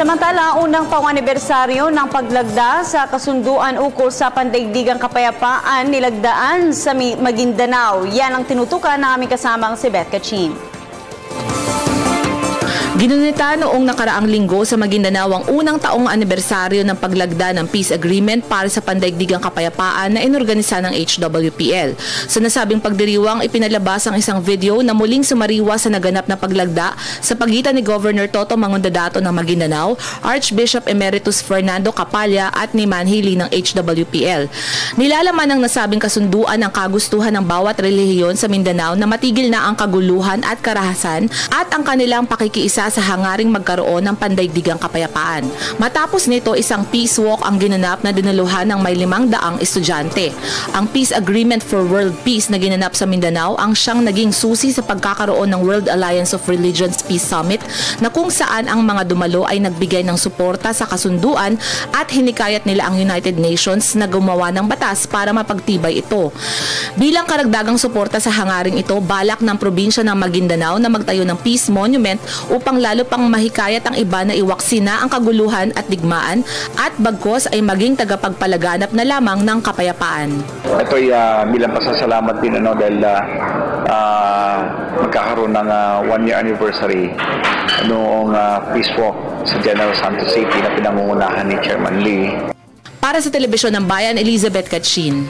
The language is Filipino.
Samantala, unang pang-anibersaryo ng paglagda sa kasunduan ukol sa pandaigdigang kapayapaan nilagdaan sa Maguindanao. Yan ang tinutukan ng aming kasamang si Beth Cachin. Ginunita noong nakaraang linggo sa Maguindanao ang unang taong anibersaryo ng paglagda ng Peace Agreement para sa pandaigdigang kapayapaan na inorganisa ng HWPL. Sa nasabing pagdiriwang, ipinalabas ang isang video na muling sumariwa sa naganap na paglagda sa pagitan ni Governor Toto Mangondadato ng Maguindanao, Archbishop Emeritus Fernando Capalla at ni Manhili ng HWPL. Nilalaman ng nasabing kasunduan ang kagustuhan ng bawat relihiyon sa Mindanao na matigil na ang kaguluhan at karahasan at ang kanilang pakikiisa sa hangaring magkaroon ng pandaigdigang kapayapaan. Matapos nito, isang peace walk ang ginanap na dinuluhan ng may 500 estudyante. Ang Peace Agreement for World Peace na ginanap sa Mindanao ang siyang naging susi sa pagkakaroon ng World Alliance of Religions Peace Summit na kung saan ang mga dumalo ay nagbigay ng suporta sa kasunduan at hinikayat nila ang United Nations na gumawa ng batas para mapagtibay ito. Bilang karagdagang suporta sa hangaring ito, balak ng probinsya ng Maguindanao na magtayo ng Peace Monument upang lalo pang mahikayat ang iba na iwaksina ang kaguluhan at digmaan at bagkos ay maging tagapagpalaganap na lamang ng kapayapaan. Ito ay bilang pasasalamat din dahil magkakaroon ng 1-year anniversary noong Peace Walk sa General Santos City na pinangungunahan ni Chairman Lee. Para sa Telebisyon ng Bayan, Elizabeth Cachin.